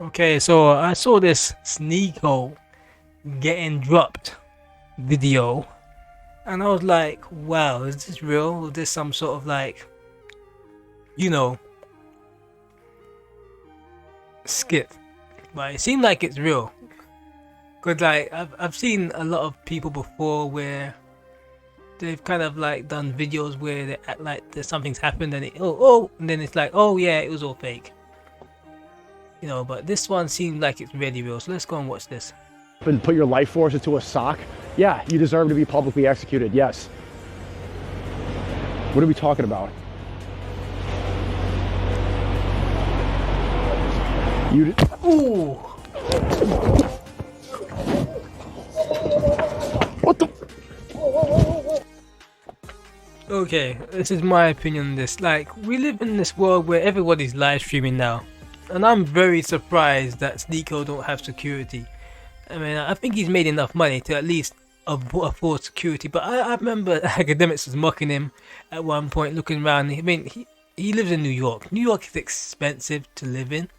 Okay, so I saw this sneako getting dropped video, and I was like, wow, is this real? Is this some sort of like, you know, skit? But it seemed like it's real. Cause like I've seen a lot of people before where they've kind of like done videos where they act like there's something's happened and and then it's like, oh yeah, it was all fake. But this one seemed like it's really real. So let's go and watch this. And put your life force into a sock? Yeah, you deserve to be publicly executed, yes. What are we talking about? Ooh. What the? Okay, this is my opinion on this. Like, we live in this world where everybody's live streaming now. And I'm very surprised that sneako don't have security. I mean, I think he's made enough money to at least afford security. But I remember academics was mocking him at one point, looking around. I mean, he lives in New York. New York is expensive to live in.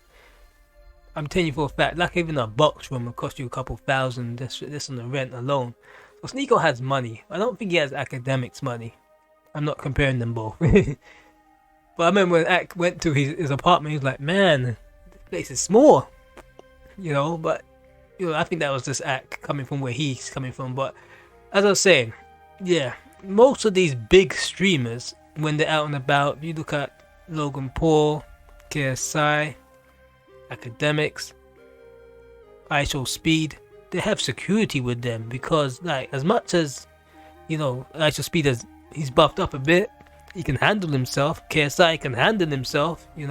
I'm telling you for a fact, like even a box room will cost you a couple thousand. This on the rent alone. So sneako has money. I don't think he has academics money. I'm not comparing them both. But I remember when Ak went to his apartment, he was like, man, this place is small. But I think that was just Ak coming from where he's coming from. But as I was saying, yeah, most of these big streamers, when they're out and about, you look at Logan Paul, KSI, academics, IShowSpeed, they have security with them because, like, as much as IShowSpeed he's buffed up a bit, he can handle himself. KSI can handle himself. I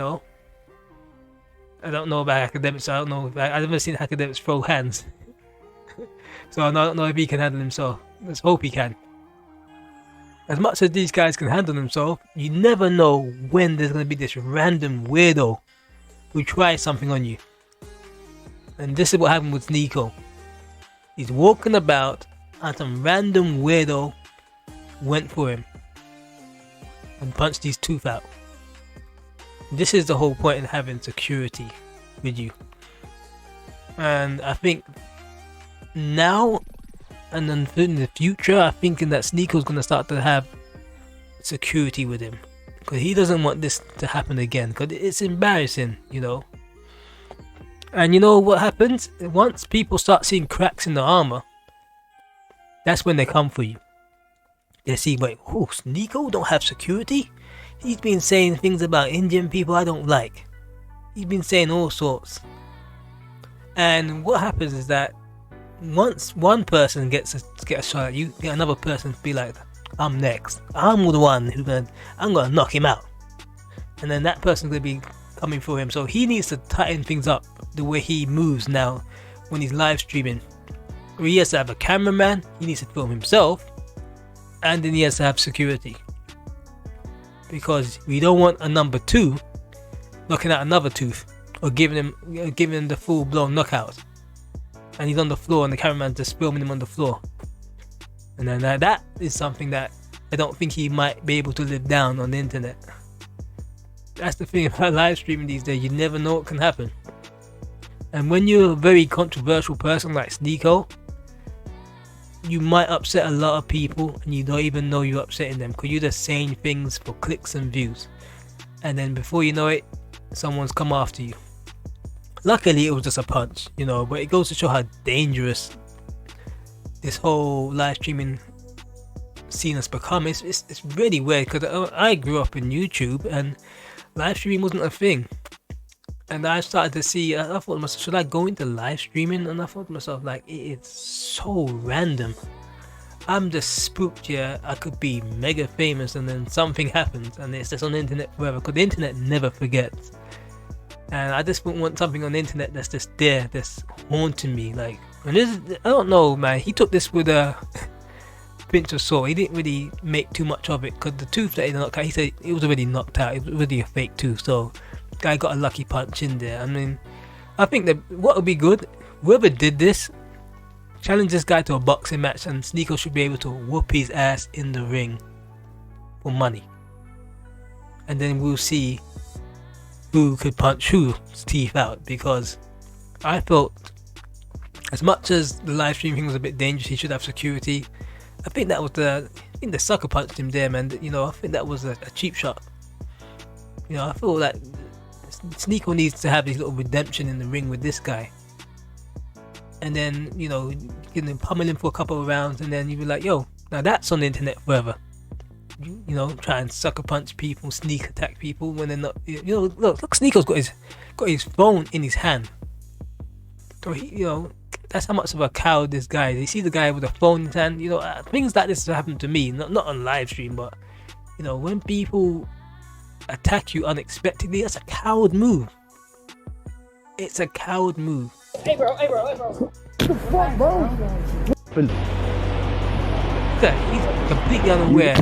don't know about academics. I don't know. I've never seen academics throw hands, so I don't know if he can handle himself. Let's hope he can. As much as these guys can handle themselves, you never know when there's gonna be this random weirdo who tries something on you. And this is what happened with sneako. He's walking about and some random weirdo went for him and punched his tooth out. This is the whole point in having security with you. And I think now and then in the future, I'm thinking that sneako's going to start to have security with him. Because he doesn't want this to happen again. Because it's embarrassing, And you know what happens? Once people start seeing cracks in the armor, that's when they come for you. They see, wait, sneako don't have security? He's been saying things about Indian people I don't like. He's been saying all sorts. And what happens is that once one person gets a shot at you, get another person to be like, I'm next. I'm the one I'm gonna knock him out. And then that person's gonna be coming for him. So he needs to tighten things up the way he moves now when he's live streaming. He has to have a cameraman, he needs to film himself, and then he has to have security. Because we don't want a number 2 knocking out another tooth or giving him the full blown knockout. And he's on the floor and the cameraman's just filming him on the floor. And then that is something that I don't think he might be able to live down on the internet. That's the thing about live streaming these days, you never know what can happen. And when you're a very controversial person like sneako, you might upset a lot of people and you don't even know you're upsetting them because you're just saying things for clicks and views. And then before you know it, someone's come after you. Luckily it was just a punch, but it goes to show how dangerous this whole live streaming scene has become. It's really weird because I grew up in YouTube and live streaming wasn't a thing. And I started to see, I thought to myself, should I go into live streaming? And I thought to myself, like, it's so random. I'm just spooked, yeah. I could be mega famous and then something happens and it's just on the internet forever. Because the internet never forgets. And I just wouldn't want something on the internet that's just there, that's haunting me. Like, and this, I don't know, man. He took this with a pinch of salt. He didn't really make too much of it. Because the tooth that he knocked out, he said it was already knocked out. It was already a fake tooth. So guy got a lucky punch in there. I mean, I think that what would be good, whoever did this, challenge this guy to a boxing match and sneako should be able to whoop his ass in the ring for money. And then we'll see who could punch whose teeth out, because I felt as much as the live stream thing was a bit dangerous, he should have security. I think that was I think the sucker punched him there, man. You know, I think that was a cheap shot. You know, I feel like Sneako needs to have his little redemption in the ring with this guy. And then, you know, you can pummel him for a couple of rounds, and then you be like, yo, now that's on the internet forever. You know, try and sucker punch people, sneak attack people when they're not. You know, look, Sneako's got his phone in his hand. So you know, that's how much of a coward this guy is. You see the guy with a phone in his hand. You know, things like this have happened to me, not on live stream, but you know, when people attack you unexpectedly, that's a coward move. It's a coward move. Hey bro. Fuck, bro. Okay, he's completely unaware.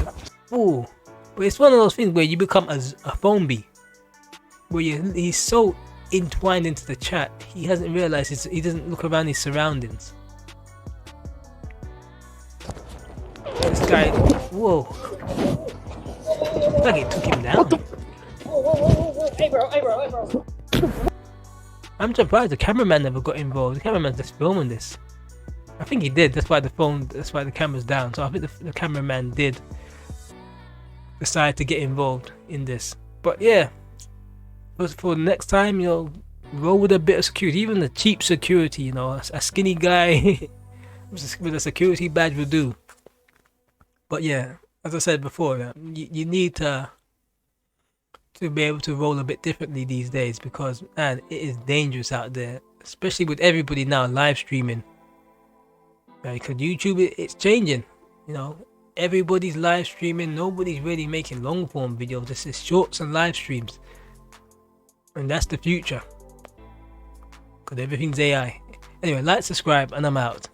Oh, but it's one of those things where you become a phone bee, where he's so entwined into the chat, he hasn't realized he doesn't look around his surroundings. This guy, whoa! Like it took him down. Whoa. Hey bro. I'm surprised the cameraman never got involved. The cameraman's just filming this. I think he did. That's why the camera's down. So I think the cameraman did decide to get involved in this. But yeah, for the next time, you know, roll with a bit of security, even the cheap security. You know, a skinny guy with a security badge will do. But yeah, as I said before, you need to be able to roll a bit differently these days, because man, it is dangerous out there, especially with everybody now live streaming. Because YouTube, it's changing. You know, everybody's live streaming. Nobody's really making long form videos. This is shorts and live streams, and that's the future. Because everything's AI. Anyway, like, subscribe, and I'm out.